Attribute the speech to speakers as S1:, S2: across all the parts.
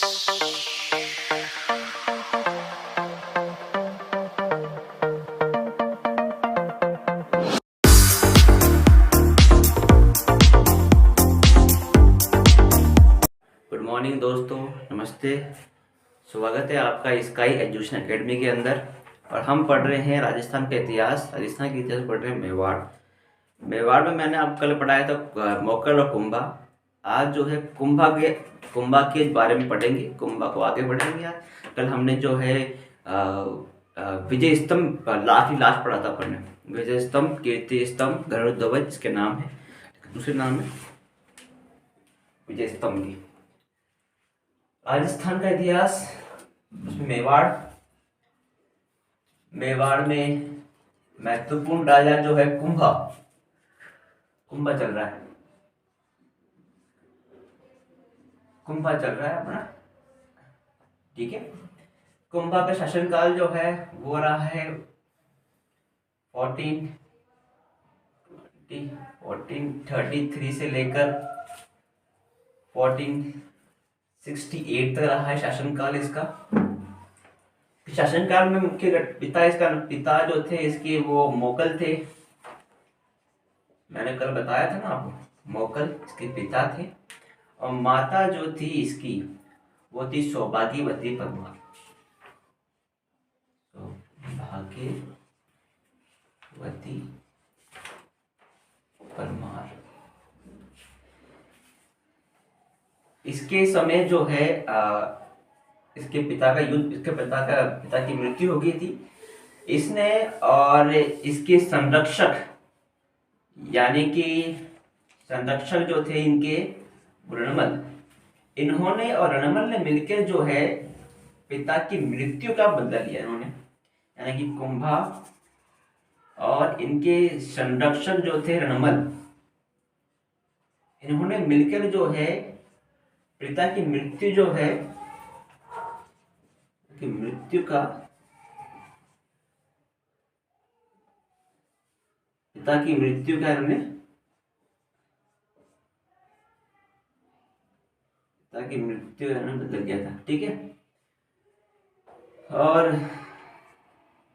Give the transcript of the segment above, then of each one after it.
S1: Good morning दोस्तों, नमस्ते। स्वागत है आपका स्काई एजुकेशन एकेडमी के अंदर। और हम पढ़ रहे हैं राजस्थान का इतिहास। राजस्थान के इतिहास पढ़ रहे हैं मेवाड़। मेवाड़ में मैंने आपको कल पढ़ाया था मोकल और कुंभा। आज जो है कुंभा के बारे में पढ़ेंगे, कुंभा को आगे बढ़ेंगे। आज कल हमने जो है विजय स्तंभ लास्ट पढ़ा था अपन ने। विजय स्तंभ, कीर्ति स्तंभ, गरुड़ इसके नाम है, दूसरे नाम है विजय स्तंभ की। राजस्थान का इतिहास, उसमें मेवाड़ में महत्वपूर्ण राजा जो है कुंभा चल रहा है। कुंभा चल रहा है अपना, ठीक है। कुंभा का शासनकाल जो है वो रहा है 1433 से लेकर 1468 तक रहा है शासनकाल इसका। शासनकाल में मुख्य पिता जो थे इसके वो मोकल थे। मैंने कल बताया था ना आपको, मोकल इसके पिता थे। और माता जो थी इसकी वो थी सौभाग्यवती परमार। सौभाग्यवती परमार। इसके समय जो है इसके पिता की मृत्यु हो गई थी। इसने और इसके संरक्षक यानी कि संरक्षक जो थे इनके रणमल, इन्होंने और रणमल ने मिलकर जो है पिता की मृत्यु का बदला लिया इन्होंने। यानी कि कुंभा और इनके संरक्षक जो थे रणमल, इन्होंने मिलकर जो है पिता की मृत्यु जो है कि मृत्यु का पिता की मृत्यु का इन्होंने पिता की मृत्यु इन्होंने बदल गया था, ठीक है। और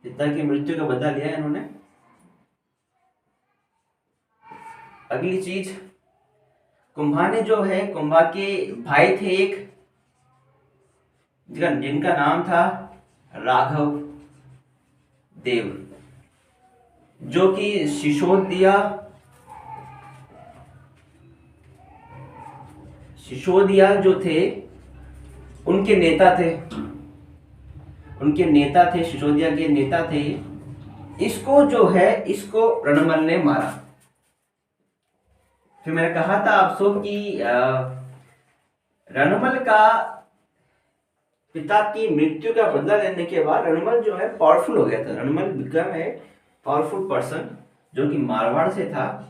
S1: पिता की मृत्यु का बदला लिया इन्होंने। अगली चीज, कुंभा ने जो है, कुंभा के भाई थे एक जिनका नाम था राघव देव, जो कि सिसोदिया जो थे उनके नेता थे। सिसोदिया के नेता थे। इसको जो है इसको रणमल ने मारा। फिर मैंने कहा था आपसे कि रणमल का पिता की मृत्यु का बदला लेने के बाद रणमल जो है पावरफुल हो गया था। रणमल बिकम है पावरफुल पर्सन, जो कि मारवाड़ से था।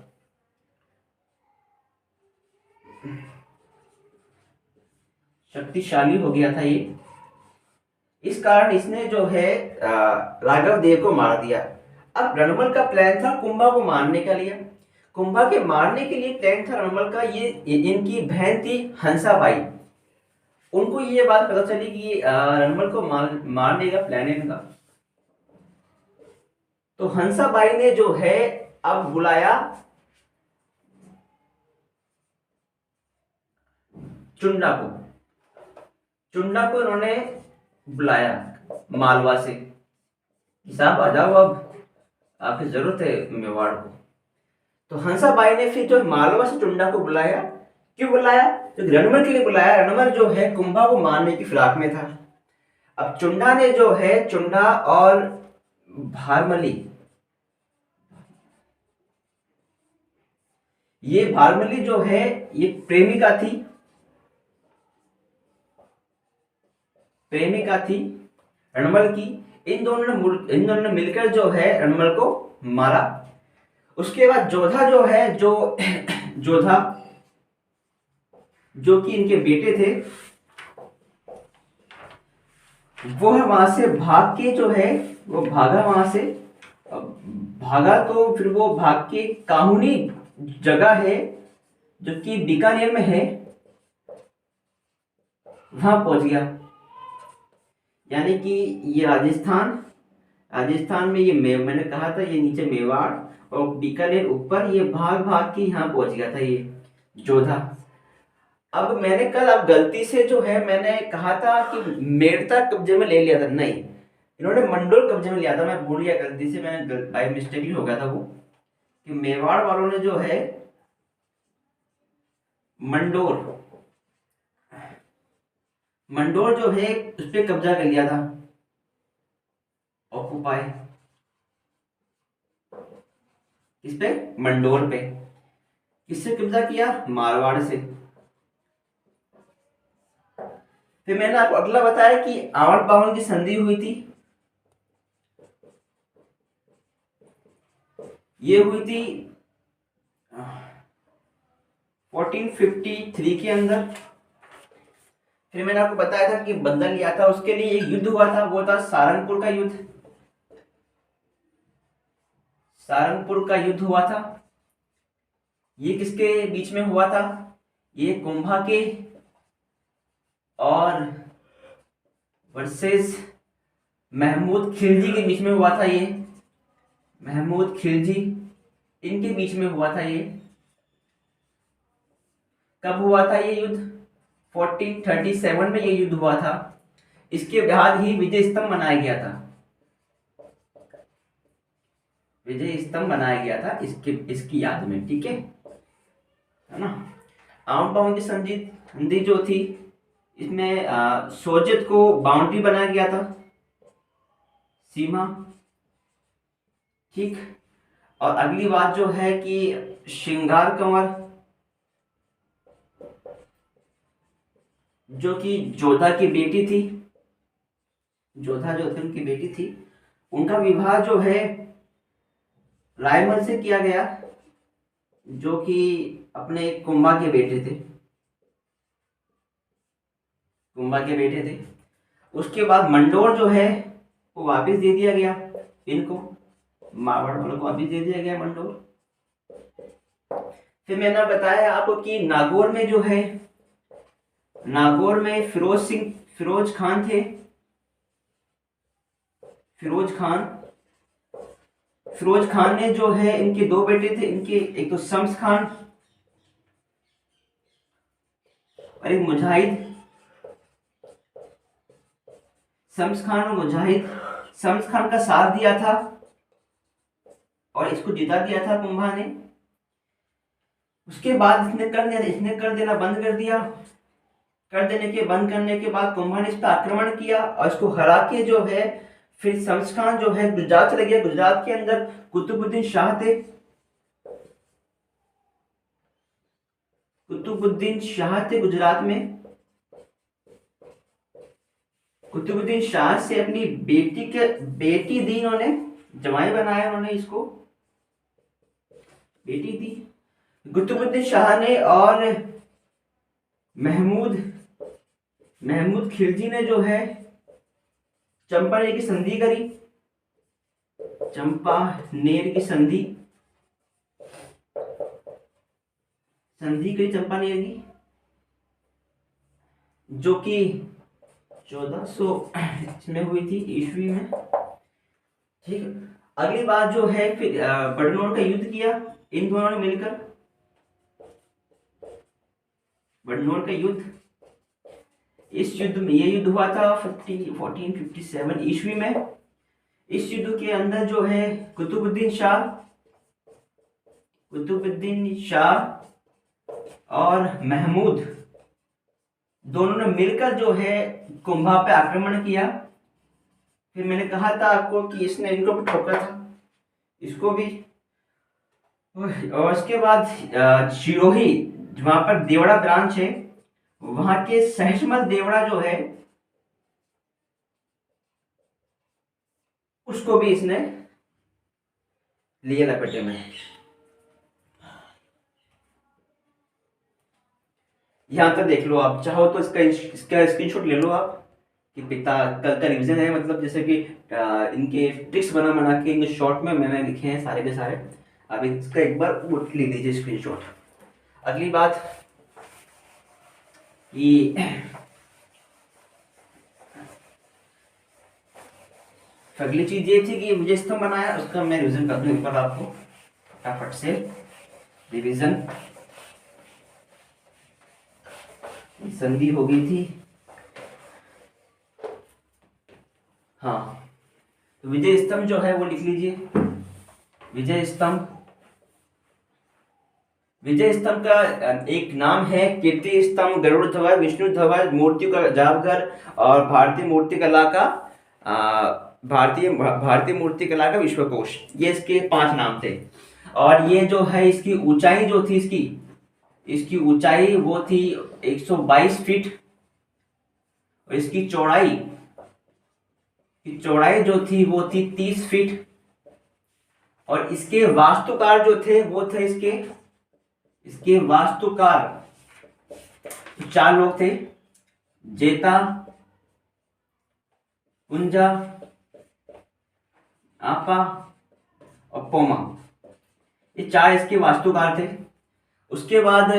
S1: शक्तिशाली हो गया था ये। इस कारण इसने जो है राघव देव को मार दिया। अब रणमल का प्लान था कुंभा को मारने का लिए। कुंभा के मारने के लिए प्लान था रणमल का। ये इनकी बहन थी हंसाबाई। उनको ये बात पता चली कि रणमल को मारने का प्लान है इनका। तो हंसाबाई ने जो है अब बुलाया चुंडा को इन्होंने बुलाया मालवा से। साहब आ जाओ, अब आपकी जरूरत है मेवाड़ को। तो हंसाबाई ने फिर जो मालवा से चुंडा को बुलाया। क्यों बुलाया? तो रणमल के लिए बुलाया। रणमल जो है कुंभा को मारने की फिराक में था। अब चुंडा ने जो है, चुंडा और भारमली, ये भारमली जो है ये प्रेमिका थी रणमल की। इन दोनों ने मिलकर जो है रणमल को मारा। उसके बाद जोधा जो है, जोधा जो कि इनके बेटे थे, वो वहां से भाग के जो है वो भागा वहां से। भागा तो फिर वो भाग के काहुनी जगह है जो कि बीकानेर में है। वहां पहुंच गया। यानी कि ये राजस्थान में ये मैंने कहा था ये नीचे मेवाड़ और बीकानेर ऊपर, ये भाग भाग के यहाँ पहुंच गया था ये जोधा। अब मैंने कल अब गलती से जो है मैंने कहा था कि मेड़ता कब्जे में ले लिया था, नहीं, इन्होंने मंडोर कब्जे में लिया था। मैं भूल गया गलती से, मैंने बाई मिस्टेक ही हो गया था वो, कि मेवाड़ वालों ने जो है मंडोर मंडोर जो है उस पर कब्जा कर लिया था, ऑक्युपाई। किस पे? मंडोर पे। किससे कब्जा किया? मारवाड़ से। फिर मैंने आपको अगला बताया कि आवड़ बावड़ की संधि हुई थी, ये हुई थी 1453 के अंदर। फिर मैंने आपको बताया था कि बदला लिया था, उसके लिए एक युद्ध हुआ था, वो था सारंगपुर का युद्ध। सारंगपुर का युद्ध हुआ था। ये किसके बीच में हुआ था? ये कुंभा के और वर्सेस महमूद खिलजी के बीच में हुआ था। ये महमूद खिलजी, इनके बीच में हुआ था ये। कब हुआ था ये युद्ध? 1437 में ये युद्ध हुआ था। इसके बाद ही विजय स्तंभ बनाया गया था। विजय स्तंभ बनाया गया था इसकी याद में, ठीक है ना। आउट बाउंड की संधि जो थी, इसमें सोजत को बाउंड्री बनाया गया था, सीमा, ठीक। और अगली बात जो है कि श्रृंगार कंवर, जो कि जोधा की बेटी थी, जोधा जो थी उनकी बेटी थी, उनका विवाह जो है रायमल से किया गया, जो कि अपने कुंभा के बेटे थे, कुंभा के बेटे थे। उसके बाद मंडोर जो है वो वापस दे दिया गया इनको, मारवाड़ वालों को वापस दे दिया गया मंडोर। फिर मैंने बताया आपको कि नागौर में जो है, नागौर में फिरोज खान थे। फिरोज खान ने जो है, इनके दो बेटे थे इनके, एक तो शम्स खान और एक मुजाहिद। शम्स खान और मुजाहिद, शम्स खान का साथ दिया था और इसको जिता दिया था कुंभा ने। उसके बाद इसने कर देना बंद कर दिया। बंद करने के बाद कुंभा ने इस पर आक्रमण किया और इसको हरा के जो है, फिर शम्स खान जो है गुजरात चले गया। गुजरात के अंदर कुतुबुद्दीन शाह थे। कुतुबुद्दीन शाह थे गुजरात में। कुतुबुद्दीन शाह से अपनी बेटी दी इन्होंने, जमाई बनाया उन्होंने इसको, बेटी दी कुतुबुद्दीन शाह ने। और महमूद खिलजी ने जो है चंपानेर की संधि करी, चंपानेर की संधि करी चंपानेर की, जो कि 1400 में हुई थी ईस्वी में, ठीक। अगली बात जो है, फिर बड़नौर का युद्ध किया इन दोनों ने मिलकर। बड़नौर का युद्ध, इस युद्ध में, ये युद्ध हुआ था 1457 ईस्वी में। इस युद्ध के अंदर जो है कुतुबुद्दीन शाह और महमूद दोनों ने मिलकर जो है कुंभा पे आक्रमण किया। फिर मैंने कहा था आपको कि इसने इनको भी ठोका था, इसको भी। और उसके बाद सिरोही, वहां पर देवड़ा ब्रांच है, वहां के सहजमल देवड़ा जो है उसको भी इसने लिया लपेटे में। यहां तक देख लो, आप चाहो तो इसका स्क्रीनशॉट ले लो आप, कि पिता कल का रिवीजन है, मतलब जैसे कि इनके ट्रिक्स बना के इनके शॉर्ट में मैंने लिखे हैं सारे के सारे। अब इसका एक बार ले लीजिए स्क्रीनशॉट। अगली बात कि अगली चीज ये थी कि विजय स्तंभ बनाया, उसका मैं रिविजन कर दूं एक बार आपको फटाफट से। रिविजन, संधि हो गई थी। हाँ, तो विजय स्तंभ जो है वो लिख लीजिए। विजय स्तंभ, विजय स्तंभ का एक नाम है कीर्ति स्तंभ, गरुड़ ध्वज, विष्णु ध्वज, मूर्ति का जादूगर और भारतीय मूर्ति कला का भारतीय मूर्ति कला का विश्वकोश। ये इसके 5 नाम थे। और ये जो है इसकी ऊंचाई जो थी, इसकी ऊंचाई वो थी 122 फीट। और इसकी चौड़ाई जो थी वो थी 30 फीट। और इसके वास्तुकार जो थे वो थे इसके वास्तुकार 4 लोग थे, जेता, कुंजा, आपा और पोमा। ये 4 इसके वास्तुकार थे। उसके बाद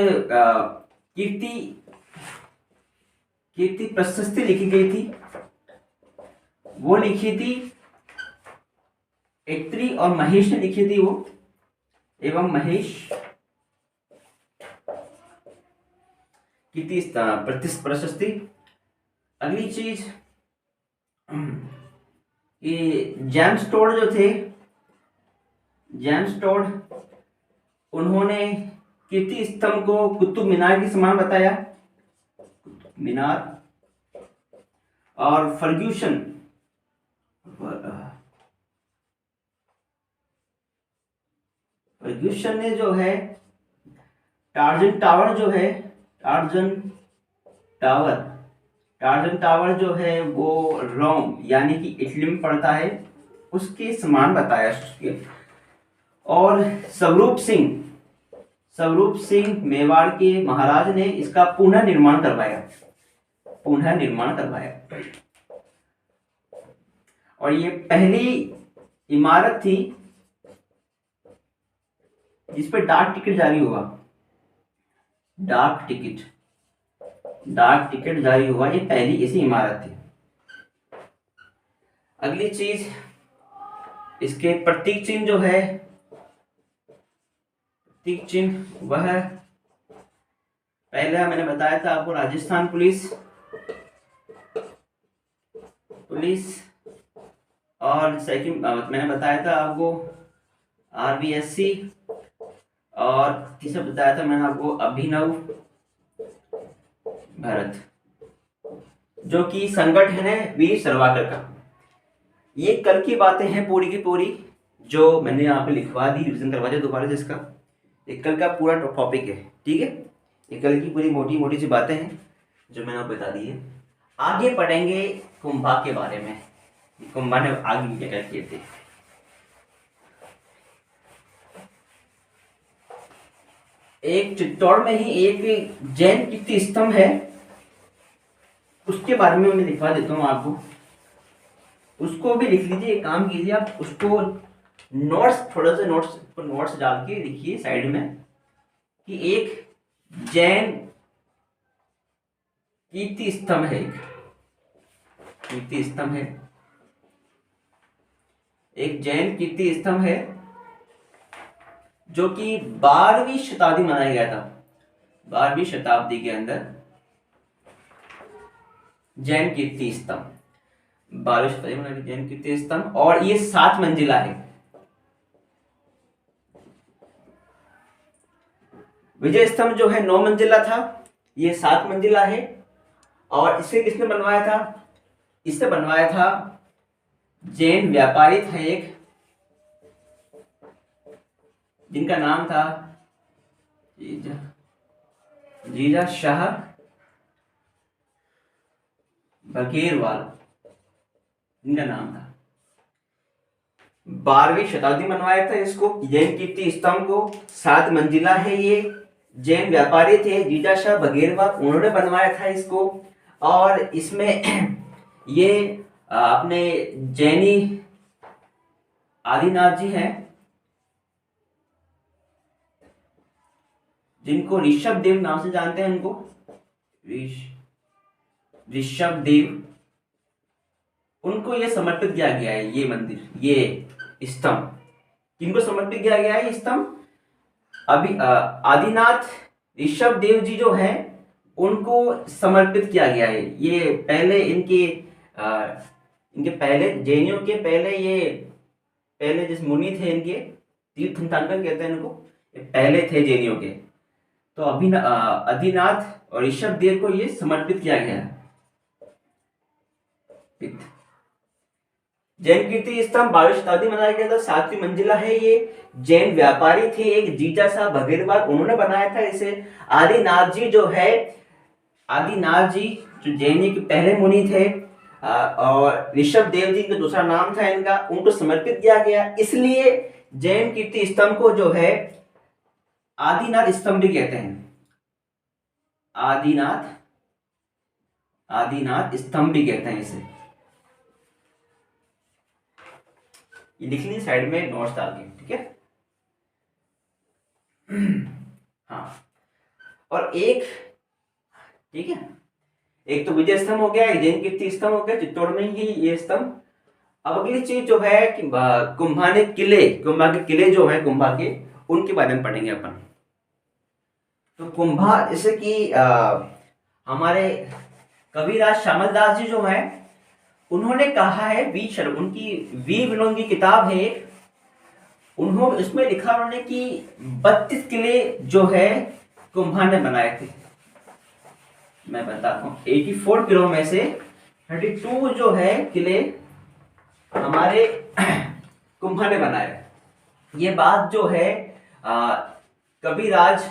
S1: कीर्ति प्रशस्ति लिखी गई थी, वो लिखी थी ऐत्री और महेश ने लिखी थी वो, एवं महेश। कीर्ति प्रशस्ति। अगली चीज, ये जेम्स टोड जो थे, जेम्स टोड, उन्होंने कीर्ति स्तंभ को कुतुब मीनार के समान बताया, मीनार। और फर्ग्यूसन ने जो है टार्जन टावर जो है वो रोम यानी कि इटली में पड़ता है, उसके समान बताया। और स्वरूप सिंह मेवाड़ के महाराज ने इसका पुनः निर्माण करवाया। और ये पहली इमारत थी जिस पर डाक टिकट जारी हुआ। डाक टिकट जारी हुआ, ये पहली ऐसी इमारत थी। अगली चीज, इसके प्रतीक चिन्ह जो है, प्रतीक चिन्ह वह पहले मैंने बताया था आपको, राजस्थान पुलिस, और सेकंड मैंने बताया था आपको RBSC, और तीसरा बताया था मैंने आपको अभिनव भारत, जो कि संगठन है वीर सावरकर का। ये कल की बातें हैं पूरी की पूरी, जो मैंने यहाँ पे लिखवा दी, रिविजन करवा दिया दोबारा से इसका। एक कल का पूरा टॉपिक है, ठीक है। ये कल की पूरी मोटी मोटी सी बातें हैं जो मैंने आपको बता दी है। आगे पढ़ेंगे कुंभा के बारे में, कुंभा ने आगे क्या किए थे। एक चित्तौड़ में ही एक जैन कीर्ति स्तंभ है, उसके बारे में मैं लिखवा देता हूँ आपको, उसको भी लिख लीजिए। एक काम कीजिए, आप उसको नोट्स डाल के लिखिए साइड में कि एक जैन कीर्ति स्तंभ है, एक जैन कीर्ति स्तंभ है जो कि 12वीं शताब्दी बनाया गया था। 12वीं शताब्दी के अंदर जैन कीर्ति स्तंभ, 12वीं शताब्दी में बनाया गया जैन कीर्ति स्तंभ। और ये 7 मंजिला है। विजय स्तंभ जो है 9 मंजिला था, ये 7 मंजिला है। और इसे किसने बनवाया था? इसे बनवाया था जैन व्यापारी था एक, जिनका नाम था जीजा शाह बघेरवाल, इनका नाम था। 12वीं शताब्दी में बनवाया था इसको, जैन कीर्ति स्तंभ को। 7 मंजिला है ये। जैन व्यापारी थे जीजा शाह बघेरवाल, उन्होंने बनवाया था इसको। और इसमें ये अपने जैनी आदिनाथ जी हैं, जिनको ऋषभ देव नाम से जानते हैं, उनको ऋषभ देव, उनको ये समर्पित किया गया है। ये मंदिर, ये स्तंभ किनको समर्पित किया गया है? ये स्तंभ अभी आदिनाथ ऋषभ देव जी जो है उनको समर्पित किया गया है। ये पहले इनके पहले जैनियों के पहले ये पहले जिस मुनि थे इनके तीर्थंकर कहते हैं इनको, ये पहले थे जैनियों के। तो आदिनाथ और ऋषभ देव को ये समर्पित किया गया है। जैन कीर्ति स्तंभ 12वीं शताब्दी में बनाया गया था, 7वीं मंजिला है। ये जैन व्यापारी थे एक जीजा साहब भगेरवार, उन्होंने बनाया था इसे। आदिनाथ जी जो है, आदिनाथ जी जो जैन के पहले मुनि थे और ऋषभ देव जी का दूसरा नाम था इनका, उनको समर्पित किया गया। इसलिए जैन कीर्ति स्तंभ को जो है आदिनाथ स्तंभ भी कहते हैं। आदिनाथ स्तंभ भी कहते हैं इसे। ये लिख लीजिए साइड में नोट्स डाल के, ठीक है। हाँ, और एक, ठीक है, एक तो विजय स्तंभ हो गया, एक जैन कीर्ति स्तंभ हो गया, चित्तौड़ में ही ये स्तंभ। अब अगली चीज जो है कि कुंभा के किले जो है कुंभा के, उनके बारे में पढ़ेंगे अपन। तो कुंभा जैसे कि हमारे कविराज श्यामल दास जी जो है उन्होंने कहा है, उनकी वीर विनोद की किताब है, उन्होंने इसमें लिखा उन्होंने कि 32 किले जो है कुंभा ने बनाए थे। मैं बताता हूँ, 84 किलो में से 32 जो है किले हमारे कुंभा ने बनाए। ये बात जो है कविराज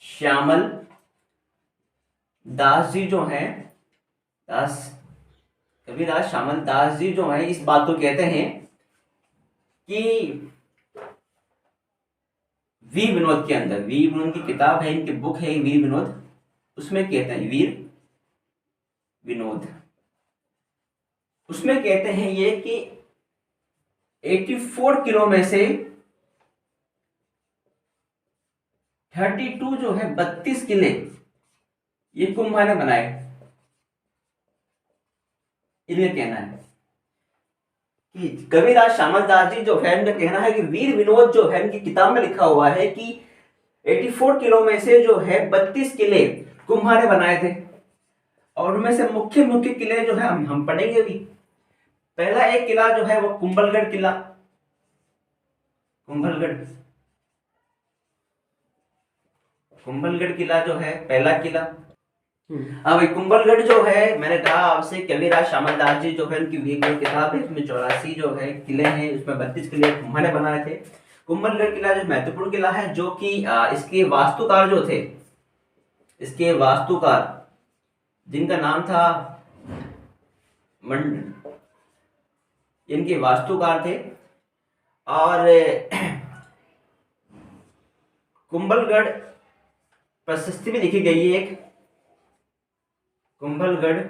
S1: श्यामल दास जी जो हैं, कविराज श्यामल दास जी जो हैं इस बात को कहते हैं कि वीर विनोद के अंदर, वीर विनोद की किताब है, इनकी बुक है वीर विनोद, उसमें कहते हैं वीर विनोद, उसमें कहते हैं ये कि 84 किलो में से 32 जो है 32 किले ये कुंभा ने बनाए। इनका कहना है कि कविराज श्यामल दास जी जो है, इनका कहना है कि वीर विनोद जो है इनकी किताब में लिखा हुआ है कि 84 किलो में से जो है 32 किले कुंभा ने बनाए थे। और उनमें से मुख्य किले जो है हम पढ़ेंगे भी। पहला एक किला जो है वो कुंभलगढ़ किला, कुंभलगढ़ किला जो है पहला किला। अब कुंभलगढ़ जो है, मैंने कहा आपसे कविराज श्यामल दास जी जो है उनकी वीर किताब है, इसमें 84 जो है किले हैं, उसमें 32 किले कुंभा ने बनाए थे। कुंभलगढ़ किला जो महत्वपूर्ण किला है, जो कि इसके वास्तुकार जो थे, इसके वास्तुकार जिनका नाम था इनके वास्तुकार थे। और कुंभलगढ़ प्रशस्ति में लिखी गई है एक, कुंभलगढ़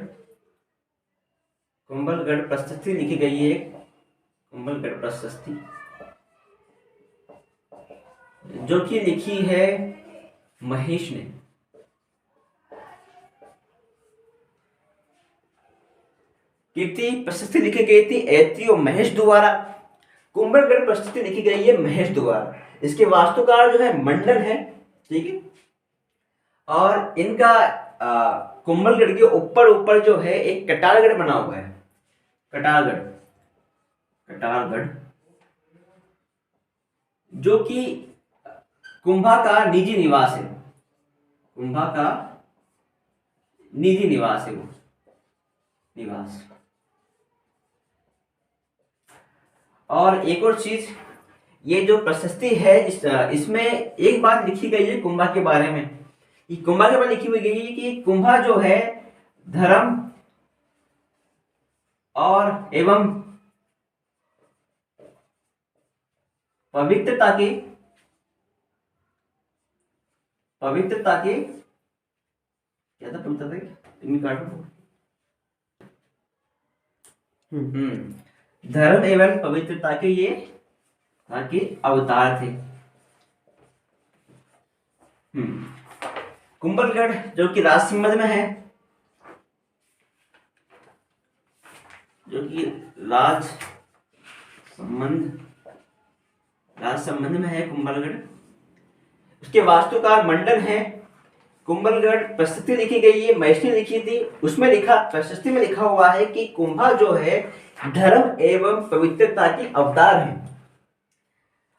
S1: प्रशस्ति लिखी गई है एक, कुंभलगढ़ प्रशस्ति जो कि लिखी है महेश ने। कीर्ति प्रशस्ति लिखी गई थी ऐत्री और महेश द्वारा। कुंभलगढ़ प्रशस्ति लिखी गई है महेश द्वारा। इसके वास्तुकार जो है मंडल है, ठीक है। और इनका कुंभलगढ़ के ऊपर जो है एक कटारगढ़ बना हुआ है, कटारगढ़ जो कि कुंभा का निजी निवास है, कुंभा का निजी निवास है वो निवास। और एक और चीज, ये जो प्रशस्ति है इसमें एक बात लिखी गई है कुंभा के बारे में, कि कुंभा के बारे में लिखी हुई गई है कि कुंभा जो है धर्म और एवं पवित्रता के क्या था, पवित्रता धर्म एवं पवित्रता के ये के अवतार थे। कुंभलगढ़ जो कि राजसमंद में है, जो कि राज संबंध में है कुंभलगढ़। उसके वास्तुकार मंडन है। कुंभलगढ़ प्रशस्ति लिखी गई है, महेश ने लिखी थी। उसमें लिखा, प्रशस्ति में लिखा हुआ है कि कुंभा जो है धर्म एवं पवित्रता की अवतार है।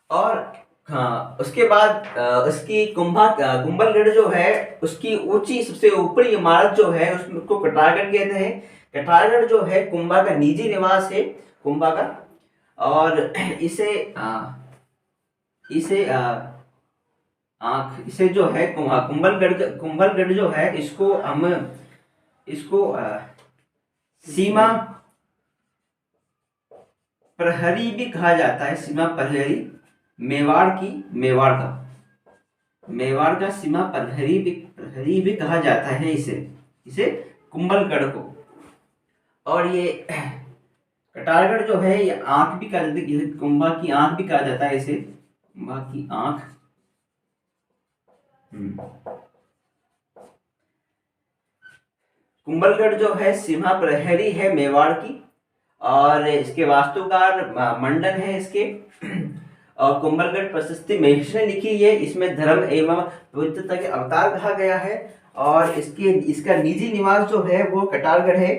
S1: और हाँ, उसके बाद उसकी कुंभलगढ़ जो है उसकी ऊंची सबसे ऊपरी इमारत जो है उसको कटारगढ़ कहते हैं। कटारगढ़ जो है कुंभा का निजी निवास है, कुंभा का। और इसे जो है कुंभलगढ़ जो है इसको सीमा प्रहरी भी कहा जाता है। सीमा प्रहरी मेवाड़ का सीमा प्रहरी भी कहा जाता है इसे कुंभलगढ़ को। और ये कटारगढ़ जो है ये आंख भी कहा जाता है, कुंभा की आंख भी कहा जाता है इसे, कुंभा की आंख। कुंभलगढ़ जो है सीमा प्रहरी है मेवाड़ की। और इसके वास्तुकार मंडन है इसके। और कुंभलगढ़ प्रशस्ति महेश ने लिखी है। इसमें धर्म एवं पवित्रता के अवतार कहा गया है। और इसका निजी निवास जो है वो कटारगढ़ है।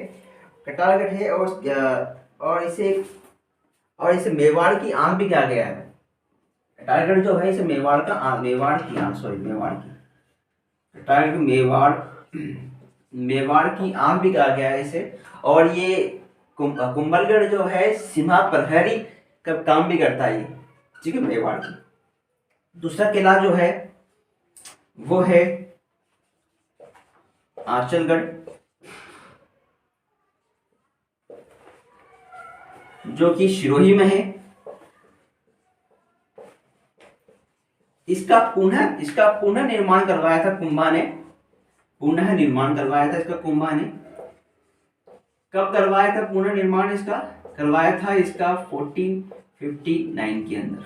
S1: और इसे मेवाड़ की आंख भी कहा गया है। कटारगढ़ जो है इसे मेवाड़ की आंख भी कहा गया है इसे। और ये कुंभलगढ़ जो है सीमा प्रहरी का काम भी करता है, ठीक है, मेवाड़ की। दूसरा किला जो है वो है आंचलगढ़, जो कि सिरोही में है। इसका पुनः निर्माण करवाया था कुंभा ने। इसका कुंभा ने कब करवाया था पुनः निर्माण? इसका करवाया था 1459 के अंदर।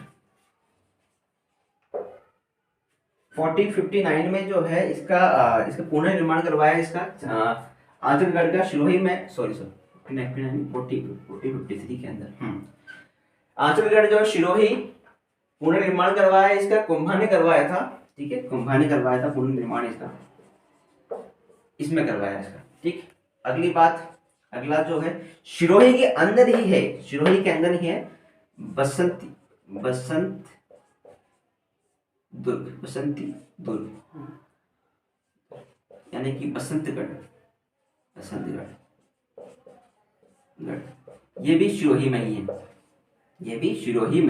S1: 1459 में जो है इसका पुनः निर्माण करवाया इसका आंचलगढ़ का सिरोही में। 1453 के अंदर आंचलगढ़ जो सिरोही पुनः निर्माण करवाया इसका कुंभा ने करवाया था, ठीक है, कुंभा ने करवाया था पुनः निर्माण इसका, इसमें करवाया इसका, ठीक। अगला जो है सिरोही के अंदर ही है बसंती दुर्ग, यानी कि बसंतगढ़। ये भी सिरोही में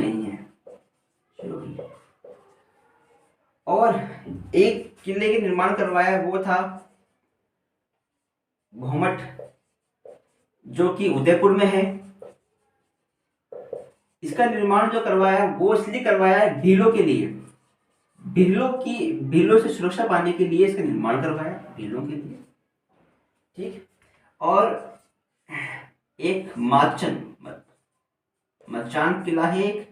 S1: ही है। और एक किले के निर्माण करवाया वो था घोमट, जो कि उदयपुर में है। इसका निर्माण जो करवाया वो इसलिए करवाया है भीलों के लिए, भीलों से सुरक्षा पाने के लिए इसका निर्माण करवाया, भीलों के लिए, ठीक। और एक मचान किला है एक।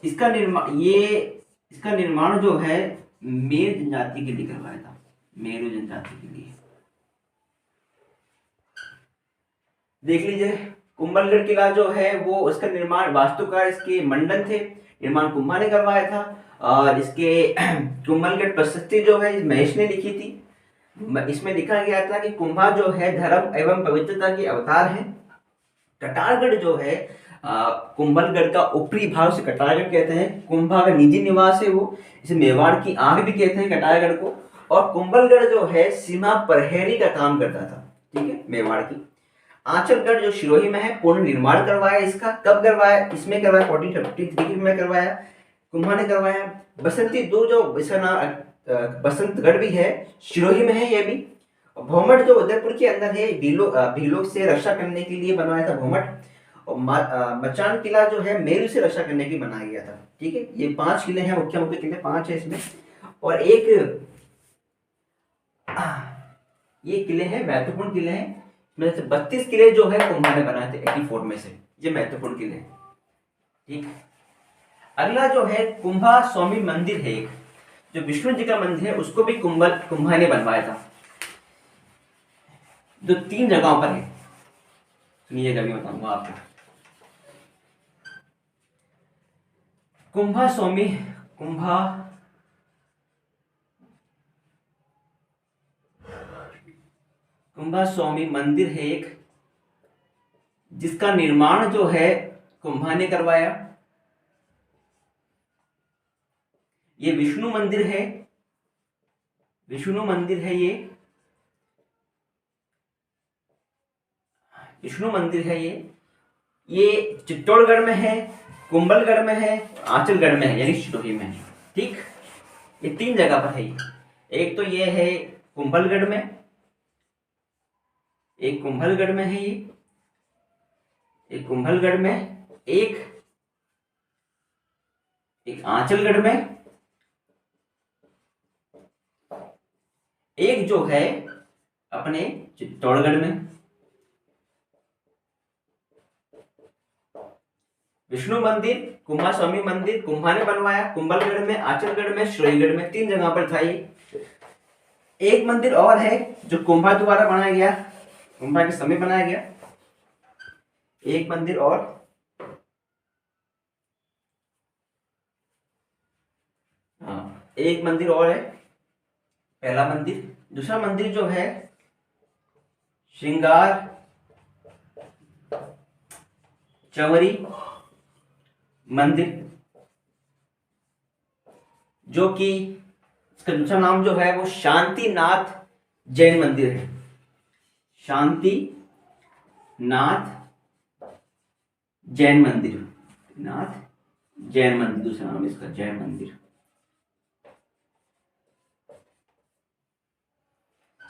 S1: इसका निर्माण जो है मेर जनजाति के लिए करवाया था, मेरू जनजाति के लिए। देख लीजिए, कुंभलगढ़ किला जो है वो उसका निर्माण वास्तुकार इसके मंडन थे, निर्माण कुंभा ने करवाया था। और इसके कुंभलगढ़ प्रशस्ति जो है महेश ने लिखी थी। इसमें लिखा गया था कि कुंभा जो है धर्म एवं पवित्रता के अवतार है। कटारगढ़ जो है कुंभलगढ़ का ऊपरी भाग से कटारगढ़ कहते हैं। कुंभा का निजी निवास है वो, इसे मेवाड़ की आंख भी कहते हैं कटारगढ़ को। और कुंभलगढ़ जो है सीमा प्रहरी का काम करता था, ठीक है, मेवाड़ की। आंचलगढ़ जो सिरोही में है पूर्ण निर्माण करवाया इसका। कब करवाया? इसमें करवाया 1453 में करवाया, कुंभा ने करवाया। बसंती दुर्ग जो इसका नाम बसंतगढ़ भी है, सिरोही में है ये भी। भोमट जो उदयपुर के अंदर है, भीलों से रक्षा करने के लिए बनवाया था भोमट। और मचान किला जो है मेरू से रक्षा करने के लिए बनाया गया था, ठीक है। ये 5 किले हैं, मुख्य किले 5 है इसमें। और एक ये किले हैं, महत्वपूर्ण किले हैं। में से 32 किले जो है कुंभा ने बनाए थे 84 में से, ये महत्वपूर्ण किले हैं, ठीक। अगला जो है कुंभा स्वामी मंदिर है एक, जो विष्णु जी का मंदिर है, उसको भी कुंभा ने बनवाया था, जो 3 जगहों पर है। सुनिएगा, अभी बताऊंगा आपको। कुंभा स्वामी कुंभा कुंभा स्वामी मंदिर है एक, जिसका निर्माण जो है कुंभा ने करवाया। ये विष्णु मंदिर है, विष्णु मंदिर है विष्णु मंदिर है ये चित्तौड़गढ़ में है, कुंभलगढ़ में है, आंचलगढ़ में है, यानी सिरोही में है। ठीक, ये 3 जगह पर है। एक तो ये है कुंभलगढ़ में, एक कुंभलगढ़ में है एक कुंभलगढ़ में, एक आंचलगढ़ में, एक जो है अपने चित्तौड़गढ़ में। विष्णु मंदिर, कुंभा स्वामी मंदिर कुंभा ने बनवाया, कुंभलगढ़ में, आंचलगढ़ में, सिरोहीगढ़ में, 3 जगह पर था ये। एक मंदिर और है जो कुंभा द्वारा बनाया गया, कुंभा के समय बनाया गया। एक मंदिर और, हाँ एक मंदिर और है, पहला मंदिर। दूसरा मंदिर जो है श्रृंगार चंवरी मंदिर, जो कि इसका दूसरा नाम जो है वो शांतिनाथ जैन मंदिर है। शांतिनाथ जैन मंदिर, नाथ जैन मंदिर दूसरा नाम इसका, जैन मंदिर।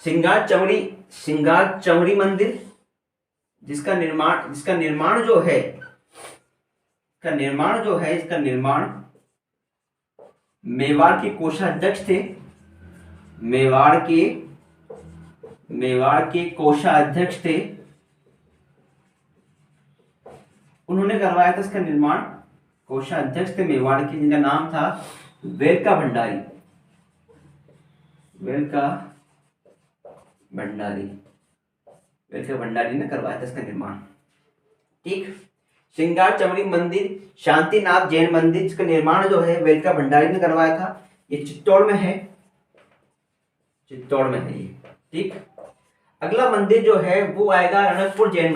S1: श्रृंगार चंवरी मंदिर, जिसका निर्माण जो है इसका निर्माण मेवाड़ के कोषाध्यक्ष थे, मेवाड़ के कोषाध्यक्ष थे, उन्होंने करवाया था इसका निर्माण। कोषाध्यक्ष थे मेवाड़ के, जिनका नाम था वेलका भंडारी, वेलका भंडारी ने करवाया था इसका निर्माण। ठीक, श्रृंगार चंवरी मंदिर, शांतिनाथ जैन मंदिर, जिसका निर्माण जो है वेलका भंडारी ने करवाया था। ये चित्तौड़ में है ये। ठीक, अगला मंदिर जो है वो आएगा रणकपुर जैन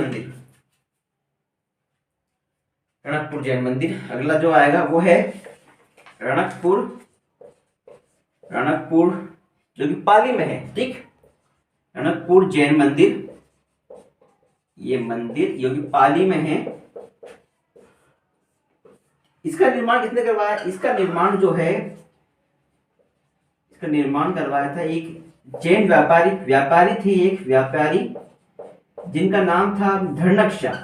S1: मंदिर। अगला जो आएगा वो है रणकपुर जो कि पाली में है। ठीक, रणकपुर जैन मंदिर, ये मंदिर जो कि पाली में है। इसका निर्माण किसने करवाया? इसका निर्माण करवाया था एक जैन व्यापारी थे, एक व्यापारी जिनका नाम था धर्नक शाह,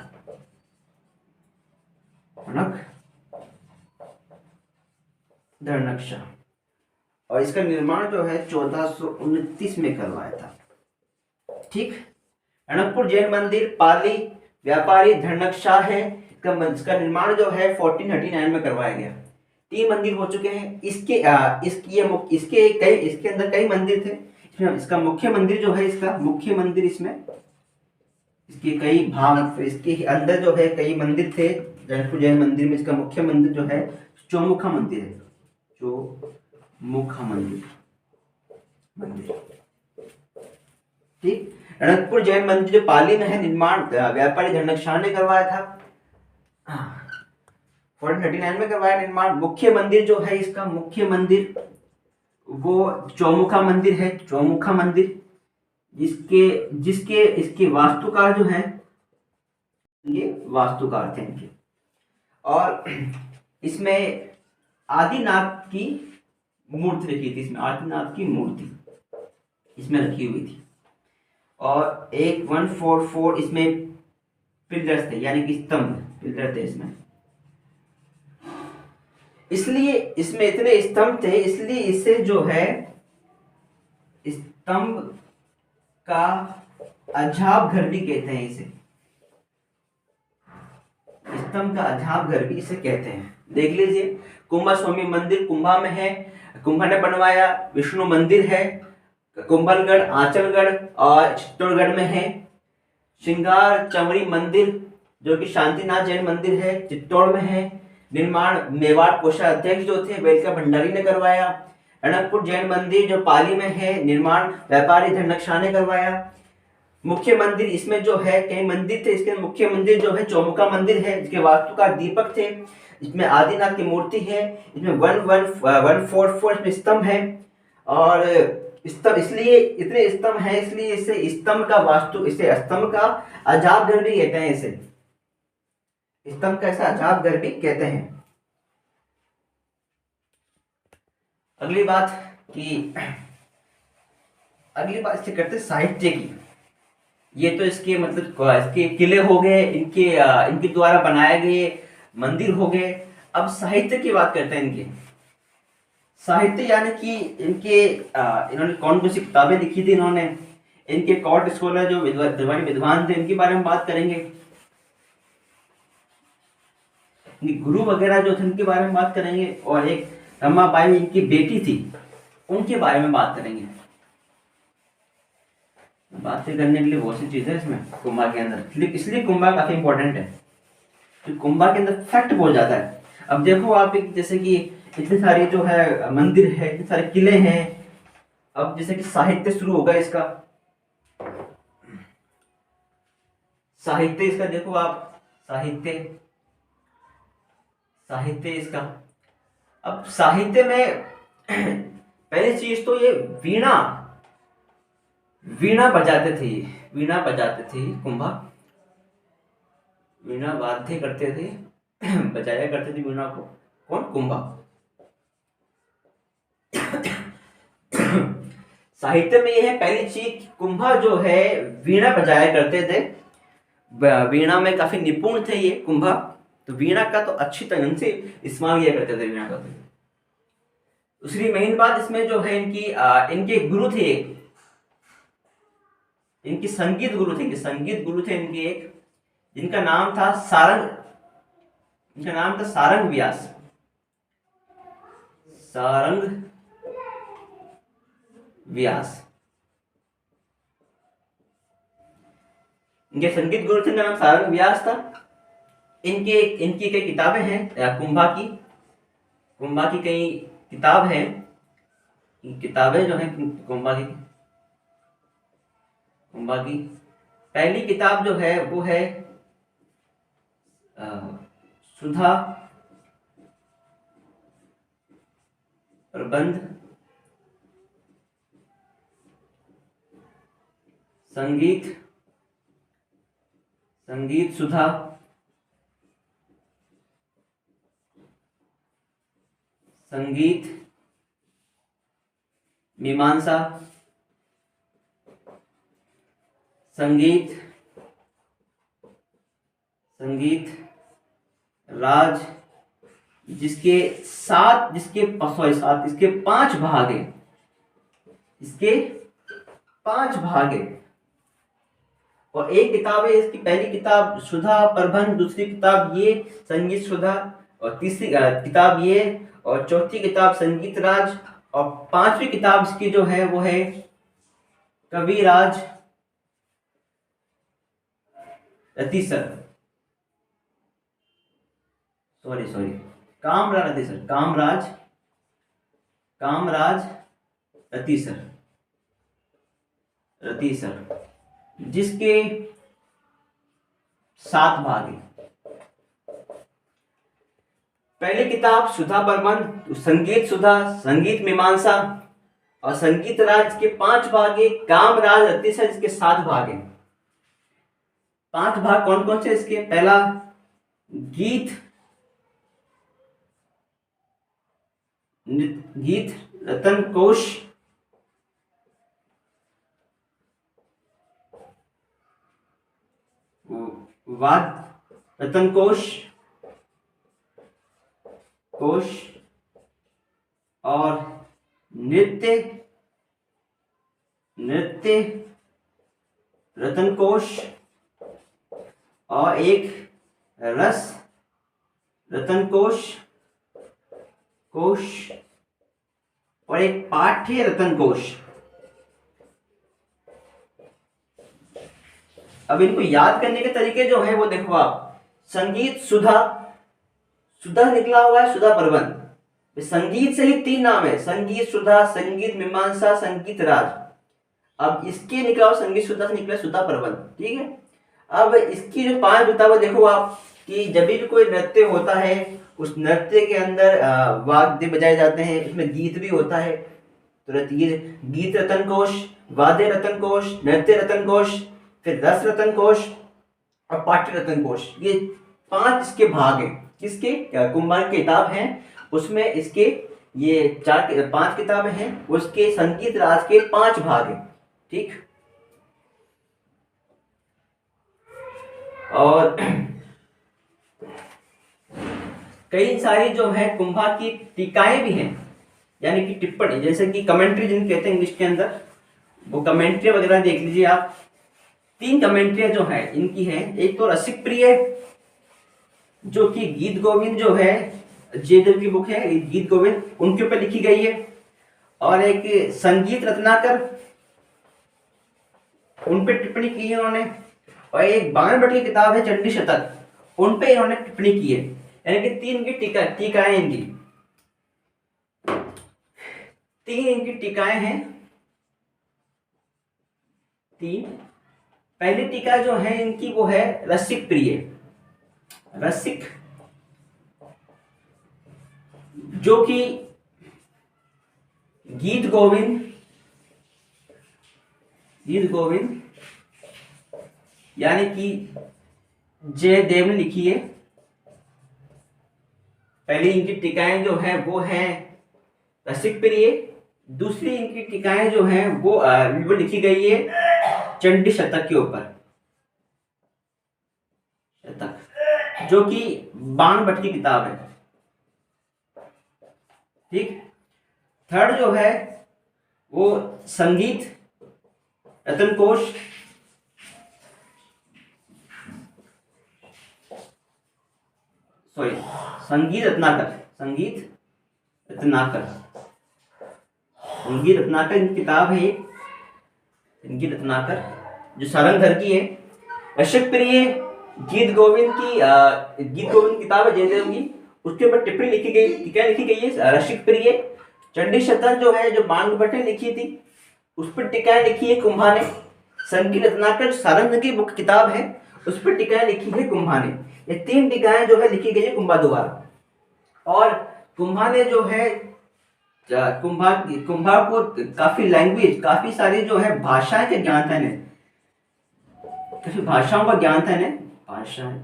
S1: और इसका निर्माण जो है 1429 में करवाया था। ठीक, रणकपुर जैन मंदिर, पाली, व्यापारी धर्नक शाह है। इसका निर्माण जो है 1439 में करवाया गया। 3 मंदिर हो चुके हैं। इसके अंदर कई मंदिर थे। इसका मुख्य मंदिर जो है, इसके कई भाग, इसके अंदर जो है कई मंदिर थे। रणकपुर जैन मंदिर में इसका मुख्य मंदिर जो है चौमुखा मंदिर है, ठीक। रणकपुर जैन मंदिर जो पाली में है, निर्माण व्यापारी धर्नक शाह ने करवाया था। 1439 में करवाया निर्माण। मुख्य मंदिर जो है इसका वो चौमुखा मंदिर है, इसके वास्तुकार जो है, ये वास्तुकार थे इनके। और इसमें आदिनाथ की मूर्ति रखी थी, इसमें रखी हुई थी। और 144 इसमें पिलर्स थे, यानी कि पिलर थे इसमें। इसलिए इसमें इतने स्तंभ थे, इसलिए इसे जो है स्तंभ का अजाब घर भी कहते हैं। इसे स्तंभ का अजाब घर भी इसे कहते हैं। देख लीजिए, कुंभा स्वामी मंदिर कुंभा में है, कुंभा ने बनवाया। विष्णु मंदिर है कुंभलगढ़, आंचलगढ़ और चित्तौड़गढ़ में है। श्रृंगार चमड़ी मंदिर जो कि शांतिनाथ जैन मंदिर है, चित्तौड़ में है। निर्माण मेवाड़ कोषाध्यक्ष जो थे वेलका भंडारी ने करवाया। रणकपुर जैन मंदिर जो पाली में है, निर्माण व्यापारी धनकशा ने करवाया। मुख्य मंदिर इसमें जो है, कई मंदिर थे, इसके मुख्य मंदिर जो है चौमुखा मंदिर है, जिसके वास्तुकार दीपक थे। इसमें आदिनाथ की मूर्ति है। इसमें 144 इसमें स्तंभ है। और स्तंभ इसलिए इतने स्तंभ है, इसलिए इसे स्तंभ का वास्तु, इसे स्तंभ का अजाब घर भी कहते हैं। इसे स्तंभ का ऐसा अजाब घर भी कहते हैं। अगली बात इससे करते साहित्य की। ये तो इसके मतलब इसके किले हो गए, इनके द्वारा बनाए गए मंदिर हो गए। अब साहित्य की बात करते हैं। इनके साहित्य यानी कि इन्होंने कौन कौन सी किताबें लिखी थी, इन्होंने इनके कोर्ट स्कॉलर जो विद्वान थे, इनके बारे में बात करेंगे। इनके गुरु वगैरह जो थे उनके बारे में बात करेंगे। और एक रमाबाई इनकी बेटी थी, उनके बारे में बात करेंगे। बातें करने के लिए बहुत सी चीजें इसमें कुंभा के अंदर, इसलिए कुंभा काफी इंपॉर्टेंट है, तो कुंभा के अंदर फैक्ट बहुत ज्यादा है। अब देखो आप, जैसे कि इतने सारे जो है मंदिर है, इतने सारे किले हैं। अब जैसे कि साहित्य शुरू होगा इसका, साहित्य इसका देखो आप, साहित्य इसका। अब साहित्य में पहली चीज तो ये वीणा बजाते थे कुंभा, वीणा वाद्य करते थे, बजाया करते थे वीणा को। कौन? कुंभा। साहित्य में यह है पहली चीज, कुंभा जो है वीणा बजाया करते थे। वीणा में काफी निपुण थे ये कुंभा, तो वीणा का तो अच्छी तरह से इस्तेमाल किया करते थे वीणा का। दूसरी मेन बात इसमें जो है, इनके गुरु थे, इनकी संगीत गुरु थे इनके एक, जिनका नाम था सारंग व्यास। इनके संगीत गुरु थे, इनका नाम सारंग व्यास था। इनकी कई किताबें हैं कुंभा की कई किताब हैं। किताबें जो हैं कुंभा की पहली किताब जो है वो है सुधा प्रबंध संगीत सुधा, संगीत मीमांसा, संगीत राज, जिसके 5 भाग हैं। और एक किताब है इसकी, पहली किताब सुधा प्रबंध, दूसरी किताब ये संगीत सुधा, और तीसरी किताब ये, और चौथी किताब संगीत राज, और 5वीं किताब इसकी जो है वो है कविराज रतीसर, कामराज रतीसर, जिसके 7 भाग हैं। पहली किताब सुधा प्रबंध, संगीत सुधा, संगीत मीमांसा और संगीत राज के 5 भाग है। कामराज रतीसर जिसके 7 भाग हैं। 5 भाग कौन कौन से इसके? पहला गीत रतन कोश, वाद रतन कोश और नृत्य रतन कोश, और एक रस रतन कोश और एक पाठ्य रतन कोश। अब इनको याद करने के तरीके जो है वो देखो आप, संगीत सुधा, सुधा निकला हुआ है सुधा प्रबंध, संगीत से ही 3 नाम है, संगीत सुधा, संगीत मीमांसा, संगीत राज। अब इसके निकला हुआ संगीत सुधा से निकला सुधा प्रबंध, ठीक है। अब इसकी जो 5 किताबें देखो आप, कि जब भी कोई नृत्य होता है उस नृत्य के अंदर वाद्य बजाए जाते हैं, उसमें गीत भी होता है, तो ये गीत रतन कोश, वाद्य रतन कोश, नृत्य रतन कोश, फिर रस रतन कोश और पाठ्य रतन कोश, ये 5 इसके भाग हैं। किसके? कुंभार की किताब है, उसमें इसके ये 5 किताबें हैं, उसके संगीत राज के 5 भाग हैं, ठीक। और कई सारी जो है कुंभार की टीकाएं भी हैं, यानी कि टिप्पणी, जैसे कि कमेंट्री जिनको कहते हैं इंग्लिश के अंदर, वो कमेंट्री वगैरह देख लीजिए आप। 3 कमेंट्रियां जो है इनकी है, एक तो रसिक प्रिय, जो कि गीत गोविंद जो है जयदेव की बुक है गीत गोविंद, उनके ऊपर लिखी गई है। और एक संगीत रत्नाकर, उन पे टिप्पणी की है उन्होंने। और एक बाणभट्ट की किताब है चंडी शतक, उन पे इन्होंने टिप्पणी की है, यानी कि 3 की टीकाएं इनकी, 3 इनकी टीकाएं हैं, 3। पहली टीका जो है इनकी वो है रसिक प्रिय, रसिक, जो कि गीत गोविंद, गीत गोविंद यानी कि जयदेव ने लिखी है। पहली इनकी टीकाएं जो है वो है रसिक प्रिय, दूसरी इनकी टीकाएं जो है वो लिखी गई है चंडी शतक के ऊपर, शतक, जो कि बाणभट्ट की किताब है, ठीक। थर्ड जो है वो संगीत रतन कोश, सॉरी संगीत रत्नाकर, संगीत रत्नाकर, संगीत रत्नाकर इनकी किताब है, संगीत रत्नाकर जो सारंगधर की है। रसिक प्रिय गीत गोविंद की गीत गोविंद किताब है जयदेव की, उसके ऊपर टिप्पणी लिखी गई, क्या लिखी गई है? रसिक प्रिय। चंडी शतक जो है जो बाणभट्ट ने लिखी थी, उस पर टीकाएं लिखी है कुंभा ने। संगीत रत्नाकर सारंग की बुक किताब है, उस पर टीकाएं लिखी है कुंभा ने। ये 3 टीकाएं जो है लिखी गई है कुंभा द्वारा। और कुंभा ने जो है कुंभा को काफी लैंग्वेज, काफी सारी जो है भाषाएं का ज्ञान था इन्हें, काफी भाषाओं का ज्ञान था इन्हें, भाषाएं,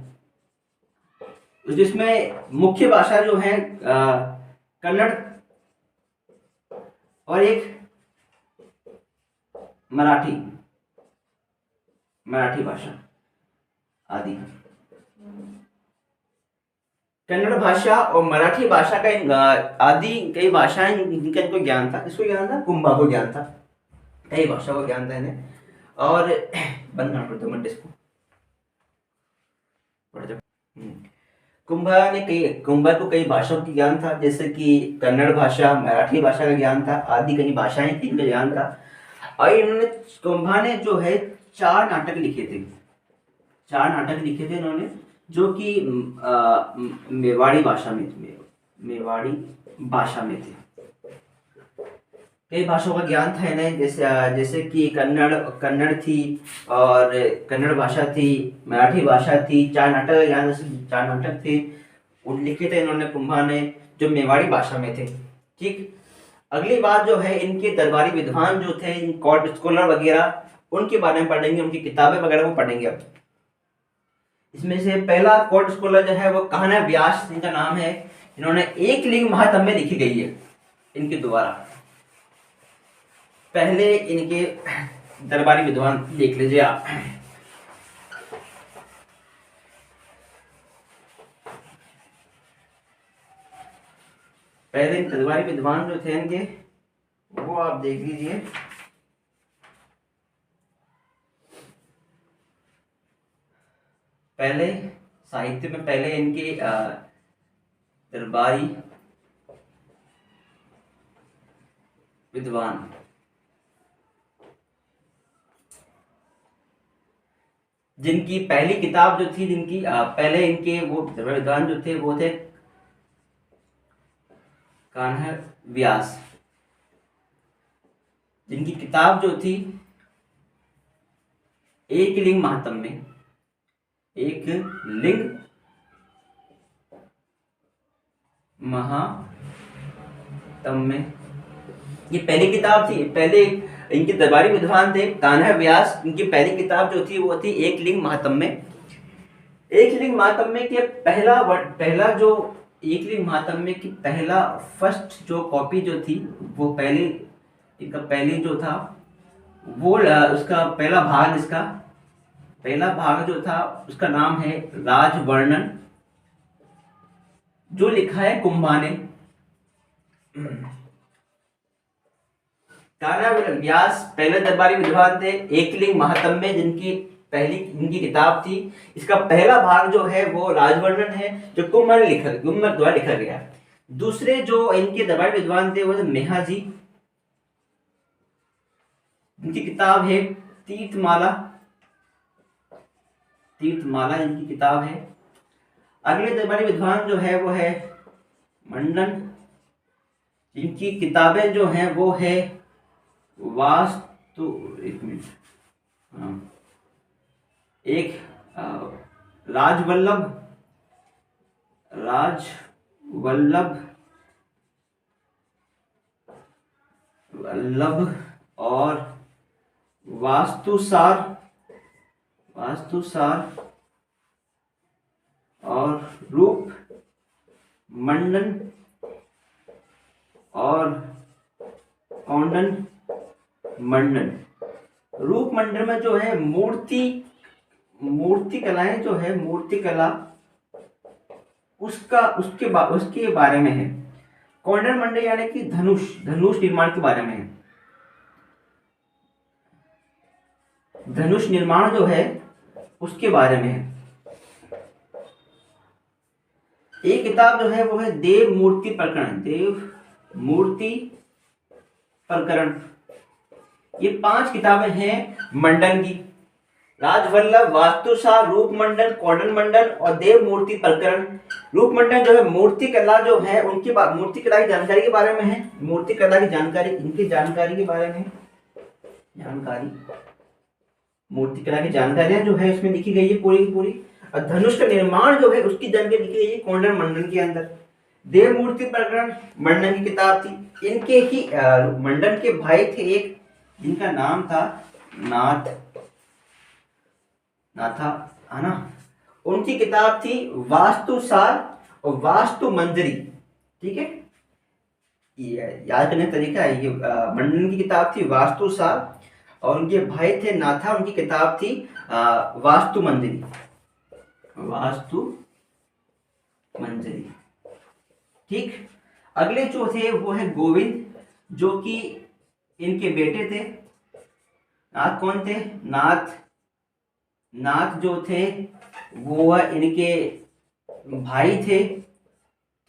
S1: जिसमें मुख्य भाषा जो है कन्नड़ और एक मराठी, मराठी भाषा आदि। कन्नड़ भाषा और मराठी भाषा का आदि कई भाषाएं जिनका इनको ज्ञान था, किसको ज्ञान था? कुंभा को ज्ञान था, कई भाषा को ज्ञान था इन्हें। और बंद करना पड़ता है इसको, कुंभा को कई भाषाओं की ज्ञान था, जैसे कि कन्नड़ भाषा, मराठी भाषा का ज्ञान था, आदि कई भाषाएं थी इनका ज्ञान था। और इन्होंने, कुंभा ने जो है 4 नाटक लिखे थे, 4 नाटक लिखे थे इन्होंने, जो कि मेवाड़ी भाषा में थे, मेवाड़ी भाषा में थे। कई भाषाओं का ज्ञान था इन्हें, जैसे कि कन्नड़ थी, और कन्नड़ भाषा थी, मराठी भाषा थी, 4 नाटक का ज्ञान, 4 नाटक थे उन लिखे थे इन्होंने कुंभा ने, जो मेवाड़ी भाषा में थे, ठीक। अगली बात जो है इनके दरबारी विद्वान जो थे, कोर्ट स्कॉलर वगैरह, उनके बारे में पढ़ेंगे, उनकी किताबें वगैरह को पढ़ेंगे। अब इसमें से पहला कोर्ट स्कॉलर जो है वो कान्हा व्यास, इनका नाम है, इन्होंने एक लिंग महात्म्य लिखी गई है इनके द्वारा। पहले इनके दरबारी विद्वान देख लीजिए आप। पहले दरबारी विद्वान जो थे इनके, वो आप देख लीजिए। पहले साहित्य में पहले इनके दरबारी विद्वान जिनकी पहली किताब जो थी, जिनकी पहले इनके वो विद्वान जो थे वो थे कान्हा व्यास। जिनकी किताब जो थी एक लिंग महात्म्य, एक लिंग महात्म्य, ये पहली किताब थी। पहले इनके दरबारी विद्वान थे कान्हा व्यास, इनकी पहली किताब जो थी वो थी एक लिंग महात्म्य। एक लिंग महात्म्य के पहला जो एक लिंग महात्म्य की पहला फर्स्ट जो कॉपी जो थी वो पहली इनका पहली जो था वो उसका पहला भाग जो था उसका नाम है राजवर्णन, जो लिखा है कुंभा ने। कान्हा व्यास पहले दरबारी विद्वान थे, एकलिंग महात्म्य जिनकी पहली इनकी किताब थी। इसका पहला भाग जो है वो राजवर्णन है, जो कुंभा द्वारा लिखा गया। दूसरे जो इनके दरबारी विद्वान थे वो थे मेहाजी, इनकी किताब है तीर्थमाला इनकी किताब है। अगले दरबारी विद्वान जो है वो है मंडन, इनकी किताबें जो हैं वो है वास्तु राजवल्लभ और वास्तुसार और रूप मंडन और कौंडन मंडन। रूप मंडन में जो है मूर्ति कलाएं जो है मूर्ति कला उसके बारे में है। कौंडन मंडल यानी कि धनुष निर्माण के बारे में है। धनुष निर्माण जो है उसके बारे में है। एक किताब जो है वो है देव मूर्ति प्रकरण। ये 5 किताबें हैं मंडन की, राजवल्लभ, वास्तुसार, रूप मंडन, कौंडन मंडन और देव मूर्ति प्रकरण। रूप मंडन जो है मूर्ति कला जो है उनकी मूर्ति कला की जानकारी के बारे में है। मूर्ति कला की जानकारी इनकी जानकारी के बारे में मूर्ति कला की जानकारियां जो है उसमें लिखी गई है पूरी की पूरी। और धनुष का निर्माण जो है उसकी जानकारी लिखी गई है कौंडन मंडन के अंदर। देव मूर्ति प्रकरण मंडन की किताब थी। इनके ही मंडन के भाई थे एक, जिनका नाम था नाथा है ना। उनकी किताब थी वास्तुसार और वास्तु मंजरी। ठीक है, ये याद करने का तरीका है। ये मंडन की किताब थी वास्तुसार और उनके भाई थे नाथा, उनकी किताब थी वास्तु मंजरी। ठीक, अगले जो थे वो है गोविंद, जो कि इनके बेटे थे। नाथ कौन थे? नाथ जो थे वो इनके भाई थे।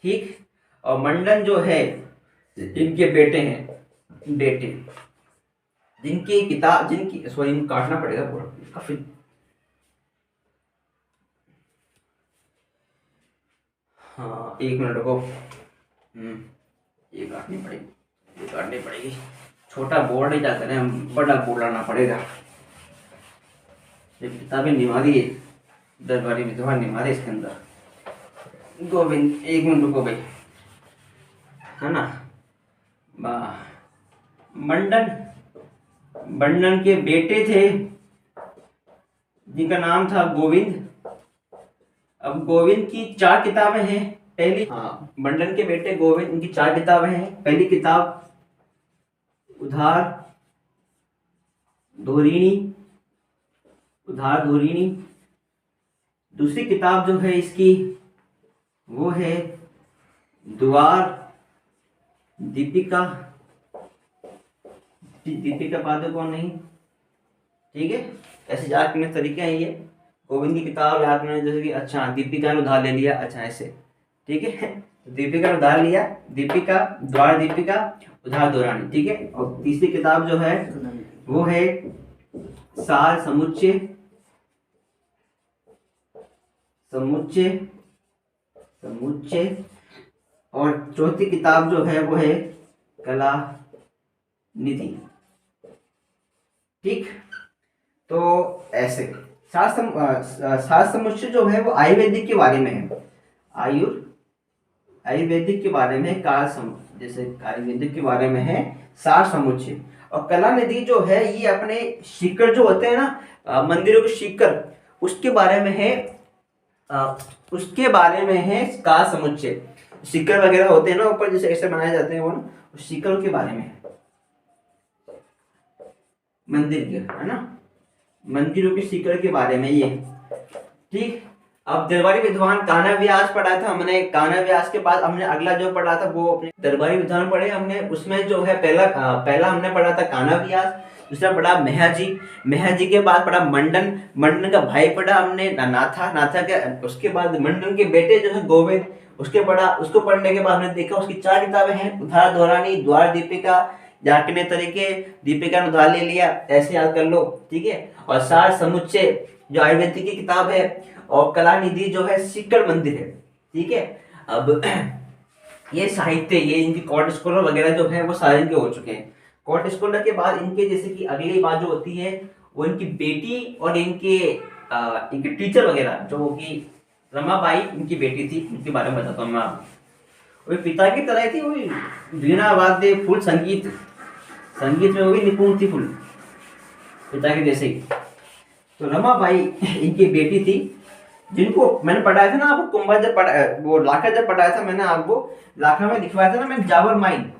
S1: ठीक, और मंडन जो है इनके बेटे जिनकी सॉरी काटना पड़ेगा पूरा काफी। हाँ, 1 मिनट रुको। ये काटनी पड़ेगी। छोटा बोर्ड नहीं जाता है, बड़ा बोर्ड लाना पड़ेगा। ये किताबें निभा दी है, दरबारी विद्वान निभा दे इसके अंदर। गोविंद, 1 मिनट रुको भाई, है ना। मंडन के बेटे थे जिनका नाम था गोविंद। अब गोविंद की 4 किताबें हैं। पहली, मंडन के बेटे गोविंद, उनकी 4 किताबें हैं। पहली किताब उधार धोरिणी। दूसरी किताब जो है इसकी वो है द्वार दीपिका पादुकोण नहीं। ठीक है, ऐसे याद करने तरीके हैं ये। गोविंद की किताब याद करने जैसे कि अच्छा दीपिका ने उधार ले लिया, अच्छा ऐसे। ठीक है, दीपिका ने उधार लिया, दीपिका, द्वार दीपिका, उधार दौरानी। ठीक है, और तीसरी किताब जो है वो है सार समुच्चय समुच्चय, समुच्चय। और चौथी किताब जो है वो है कला निधि। ठीक, तो ऐसे सात समुच्चय जो है वो आयुर्वेदिक के बारे में है। आयुर्वेदिक के बारे में जैसे आयुर्वेदिक के बारे में है सात समुच्चय। और कला निधि जो है ये अपने शिखर जो होते हैं ना, मंदिरों के शिखर, उसके बारे में है। उसके बारे में है का समुच्चय। शिखर वगैरह होते हैं ना ऊपर, जैसे ऐसे बनाए जाते हैं वो ना, उस शिखरों के बारे में है। मंदिर के, है ना, मंदिरों के शिखर के बारे में ये। ठीक, अब दरबारी विद्वान कान्हा व्यास पढ़ा था हमने। कान्हा व्यास के बाद हमने अगला जो पढ़ा था वो अपने दरबारी विद्वान पढ़े हमने। उसमें जो है पहला हमने पढ़ा था कान्हा व्यास, दूसरा पढ़ा मेहजी। मेहजी के बाद पढ़ा मंडन। मंडन का भाई पढ़ा हमने नाथा। नाथा के उसके बाद मंडन के बेटे जो है गोविंद, उसको पढ़ने के बाद हमने देखा उसकी 4 किताबें हैं, उद्धार दौरानी, द्वार दीपिका, जाटने तरीके, दीपिका ने उधार ले लिया, ऐसे याद कर लो। ठीक है, और सार समुच्चय जो आयुर्वेदिक की किताब है, और कला निधि जो है शिखर मंदिर है। ठीक है, अब ये साहित्य, ये इनकी कॉर्ट स्कॉलर वगैरह जो है वो सारे इनके हो चुके हैं। कॉर्ट स्कॉलर के बाद इनके जैसे कि अगली बात जो होती है वो इनकी बेटी और इनके टीचर वगैरह, जो कि रमाबाई इनकी बेटी थी, उनके बारे में बताता हूँ मैं आपको। वो पिता की तरह थी, वो वीणा वाद्य, फुल संगीत में वो भी निपुण थी, फुल पिता के जैसे ही। तो रमाबाई इनकी बेटी थी, जिनको मैंने पढ़ाया था ना आपको, कुंभा जब वो लाखा जब पढ़ाया था मैंने आपको, लाखा में दिखवाया था ना मैंने जावर माइन।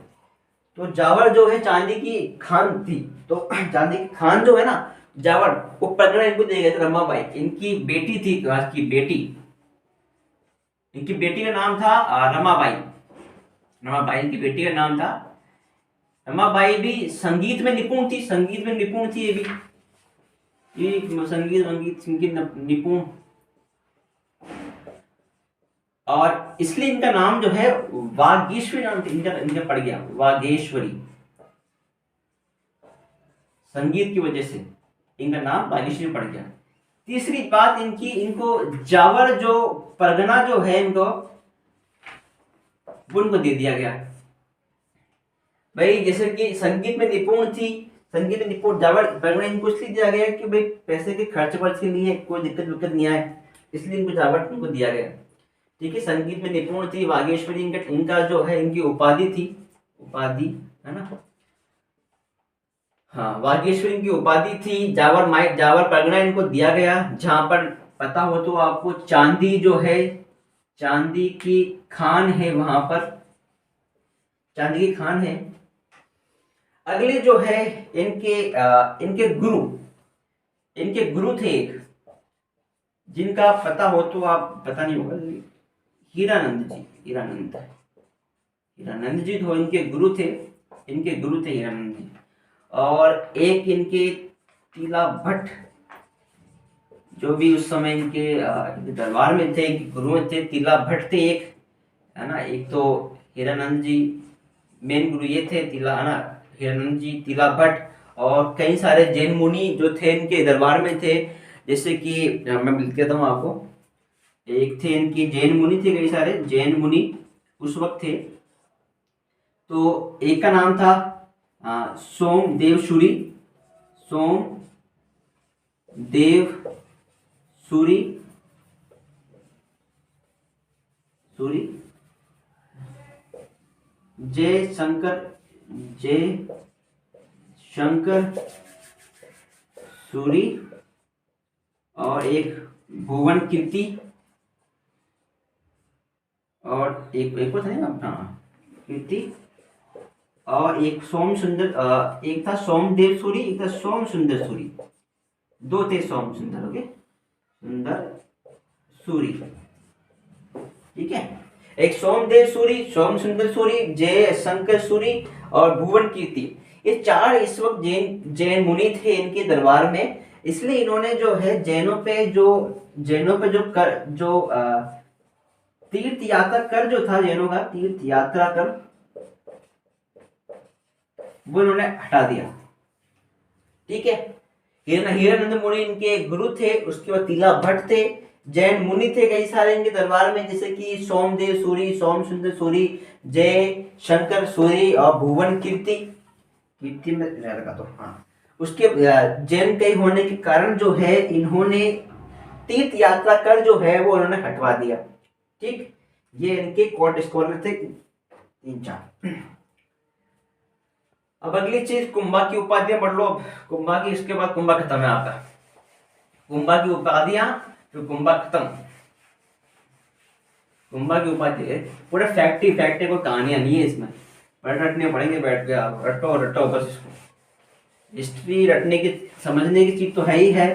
S1: तो जावर जो है चांदी की खान थी, तो चांदी की खान जो है ना जावर, वो प्रगड़ा इनको दे गए थे रमाबाई। इनकी बेटी थी, इनकी बेटी का नाम था रमाबाई। रमाबाई इनकी बेटी का नाम था। रमाबाई भी संगीत में निपुण थी, ये भी, ये संगीत निपुण। और इसलिए इनका नाम जो है वागीश्वरी नाम इनका पड़ गया, वागेश्वरी। संगीत की वजह से इनका नाम वागीश्वरी पड़ गया। तीसरी बात इनको जावर जो परगना जो है इनको दे दिया गया भाई। जैसे कि संगीत में निपुण थी, जावर परगना इनको इसलिए दिया गया कि भाई पैसे के खर्च वर्च के लिए कोई दिक्कत नहीं आए, इसलिए इनको जावर इनको दिया गया। ठीक है, संगीत में निपुण थी वागेश्वरी, इनका जो है इनकी उपाधि थी, है ना, हाँ, वागेश्वरी की उपाधि थी। जावर परगना इनको दिया गया, जहां पर पता हो तो आपको चांदी जो है, चांदी की खान है, वहां पर चांदी की खान है। अगले जो है इनके गुरु थे एक, जिनका पता हो तो आप, पता नहीं होगा, हीरानंद जी तो इनके गुरु थे, हीरानंद जी। और एक इनके तिला भट्ट, जो भी उस समय इनके दरबार में थे, गुरु में थे, तिला भट्ट थे एक, है ना। एक तो हीरानंद जी मेन गुरु ये थे, हीरानंद जी, तिला भट्ट, और कई सारे जैन मुनि जो थे इनके दरबार में थे। जैसे कि मैं लिख देता हूँ आपको, एक थे इनकी जैन मुनि थे, कई सारे जैन मुनि उस वक्त थे। तो एक का नाम था सोमदेव सूरी, जय शंकर सूरी, और एक भुवन कीर्ति, और एक था ना कीर्ति, और एक सोम सुंदर, एक था सोमदेव सूरी, एक था सोम सुंदर सूरी, दो थे सोम सुंदर, ओके, सुंदर सूरी। ठीक है, एक सोमदेव सूरी, सोम सुंदर सूरी, जय शंकर सूरी, और भुवन कीर्ति। ये 4 इस वक्त जैन मुनि थे इनके दरबार में। इसलिए इन्होंने जो है जैनों पे जो तीर्थ यात्रा कर जो था, जैनों का तीर्थ यात्रा कर, वो इन्होंने हटा दिया। ठीक है, हीरानंद मुनि इनके गुरु थे। उसके बाद तिला भट्ट थे, जैन मुनि थे कई सारे इनके दरबार में, जैसे कि सोमदेव सूरी, सोम सुंदर सूरी, जय शंकर सूरी और भुवन कीर्ति, कीर्ति में लगा तो हाँ, उसके जैन कई होने के कारण जो है इन्होंने तीर्थ यात्रा कर जो है वो उन्होंने हटवा दिया। ठीक, ये इनके कोर्ट स्कॉलर थे 3-4। अब अगली चीज कुंभा की उपाधियां पढ़ लो। अब कुंभा की, इसके बाद कुंभा खत्म है आपका। कुंभा की उपाधियां, फिर कुंभा खत्म। कुंभा की उपाधि पूरा फैक्टी फैक्टी, कोई कहानियां नहीं है इसमें, पर रटने पड़ेंगे बैठ के, आप रटो रटो बस इसको। हिस्ट्री रटने की, समझने की चीज तो है ही है,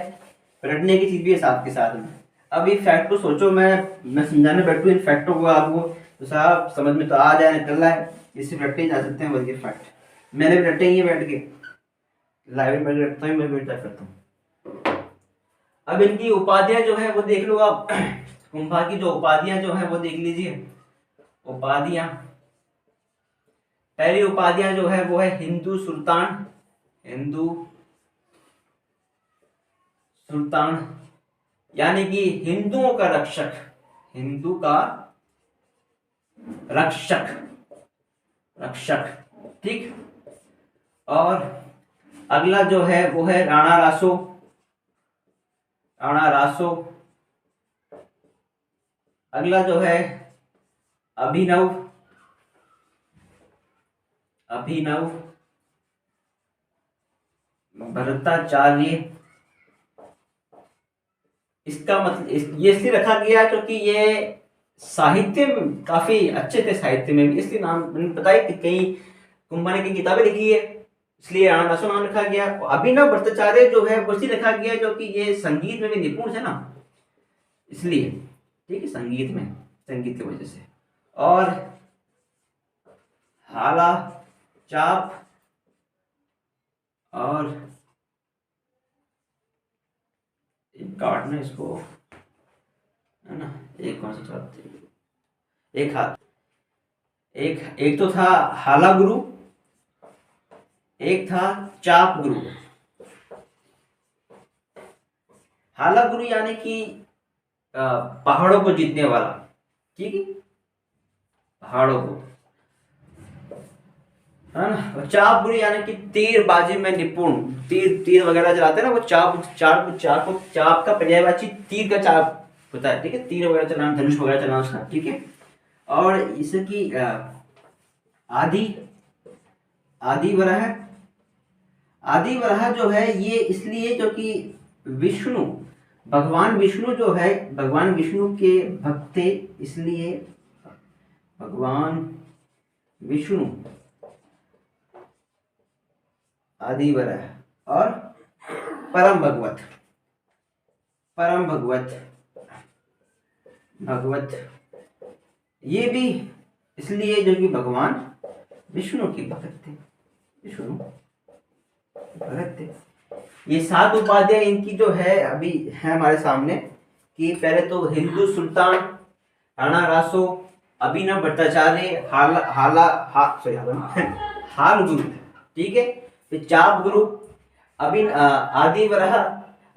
S1: रटने की चीज भी है साथ के साथ में। अब ये फैक्ट को सोचो, मैं समझाने बैठू इन फैक्टों को आपको, तो साहब समझ में तो आ जाए, निकल रहा है, इससे रटे ही जा सकते हैं बल्कि फैक्ट। मैंने भी रटे ही है बैठ के, लाइब्रेरी में रटता हूँ, मैं भी रटा करता हूँ। अब इनकी उपाधियां जो है वो देख लो आप। कुंभा की जो उपाधियां जो है वो देख लीजिए। उपाधियां, पहली उपाधियां जो है वो है हिंदू सुल्तान, हिंदू सुल्तान यानी कि हिंदुओं का रक्षक, हिंदू का रक्षक, रक्षक। ठीक, और अगला जो है वो है राणा रासो, राणा रासो। अगला जो है अभिनव, अभिनव भट्टाचार्य। इसका मतलब ये इसलिए रखा गया क्योंकि ये साहित्य में काफी अच्छे थे, साहित्य में भी, इसलिए नाम मैंने बताया कि कई कुंभा ने कई किताबें लिखी है, इसलिए राणा रासो नाम रखा गया। अभिनव भट्टाचार्य जो है वो इसलिए रखा गया क्योंकि ये संगीत में भी निपुण है ना, इसलिए। ठीक है, संगीत में, संगीत की वजह से। और हाला चाप, और काटना इसको, है ना, एक कौन सा चाहते, एक हाथ, एक तो था हाला गुरु, एक था चाप गुरु। हाला गुरु यानी कि पहाड़ों को जीतने वाला। ठीक है, पहाड़ों को, है ना। और चाप गुरु यानी कि तीरबाजी में निपुण, तीर वगैरह चलाते हैं ना वो, चाप का पर्यायवाची तीर का चाप होता है। ठीक है, तीर वगैरह चलाना, धनुष वगैरह चलाना उसका। ठीक है, और इसकी आदि वराह, आदि वराह जो है ये इसलिए क्योंकि विष्णु, भगवान विष्णु जो है, भगवान विष्णु के भक्त थे, इसलिए भगवान विष्णु आदि वराह। और परम भगवत, परम भगवत, भगवत ये भी इसलिए जो कि भगवान विष्णु के भक्त थे, विष्णु भगत थे। ये 7 उपाधियां इनकी जो है अभी है हमारे सामने, कि पहले तो हिंदू सुल्तान, राणा रासो, अभिनव भट्टाचार्य, हाल गुरु। ठीक है, फिर चाप गुरु, आदि वराह,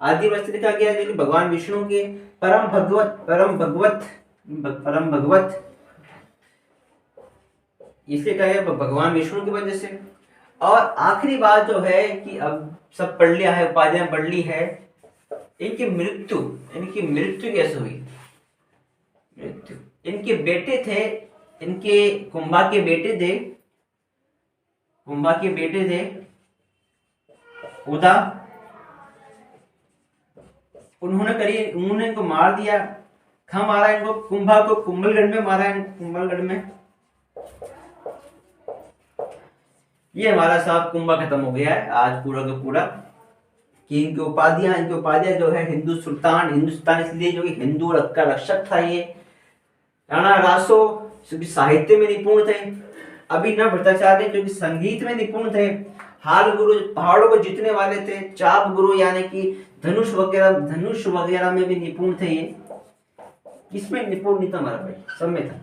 S1: आदि वराह लिखा गया जो कि भगवान विष्णु के, परम भगवत, परम भगवत, परम भगवत इसलिए कहा है भगवान विष्णु की वजह से। और आखिरी बात जो है कि अब सब पढ़ लिया है, उपाधियां पढ़ ली है, इनकी मृत्यु, इनकी मृत्यु कैसे हुई? मृत्यु, इनके बेटे थे, इनके कुंभा के बेटे थे, कुंभा के बेटे थे उदा, उन्होंने इनको मार दिया। कहाँ मारा इनको? कुंभा को कुंभलगढ़ में मारा है, कुंभलगढ़ में। ये हमारा साहब कुंभा खत्म हो गया है आज पूरा का पूरा, कि इनकी उपाधियां जो है हिंदू सुल्तान, हिंदुस्तान इसलिए जो कि हिंदू का रक्षक था ये। राणा रासो जो कि साहित्य में निपुण थे, अभिनव भट्टाचार्य जो कि संगीत में निपुण थे, हाल गुरु पहाड़ों को जीतने वाले थे, चाप गुरु यानी कि धनुष वगैरह में भी निपुण थे। ये किसमें निपुण नहीं था हमारा भाई? सब में था।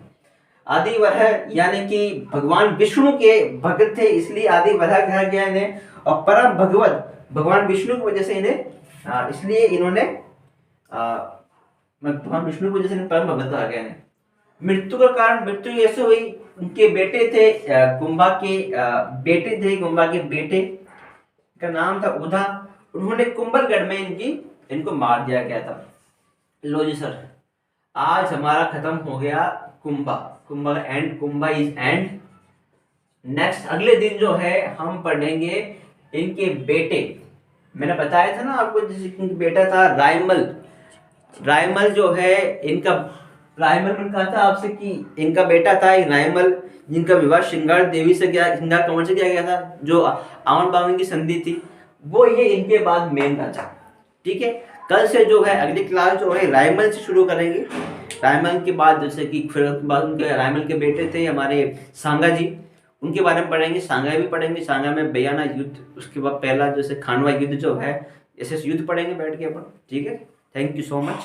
S1: आदि वराह यानी कि भगवान विष्णु के भक्त थे, इसलिए आदि वराह कहा गया इन्हें। और परम भगवत, भगवान विष्णु की वजह से इन्हें इसलिए इन्होंने भगवान विष्णु को जैसे परम भगत आ गए हैं। मृत्यु का कारण, मृत्यु ऐसे हुई, उनके बेटे थे कुंभा के बेटे थे, कुंभा के बेटे का नाम था उधा। उन्होंने कुंभलगढ़ में इनको मार दिया गया था। लो जी सर, आज हमारा खत्म हो गया Kumbha. Kumbha and, Kumbha is and. Next अगले दिन जो है हम पढ़ेंगे इनके बेटे। मैंने बताया था ना आपको, जैसे इनका बेटा था रायमल। रायमल जो है इनका, रायमल मैंने कहा था आपसे कि इनका बेटा था रायमल, जिनका विवाह श्रृंगार देवी से किया, श्रृंगार कंवर से किया गया था, जो आमन बावन की संधि थी। वो ये इनके बाद मेन राजा। ठीक है, कल से जो है अगली क्लास जो है रायमल से शुरू करेंगे। रायमल के बाद जैसे कि फिर उसके बाद उनके रायमल के बेटे थे हमारे सांगा जी, उनके बारे में पढ़ेंगे। सांगा भी पढ़ेंगे, सांगा में बयाना युद्ध, उसके बाद पहला जैसे खानवा युद्ध जो है, ऐसे युद्ध पढ़ेंगे बैठ के अपन। ठीक है, थैंक यू सो मच।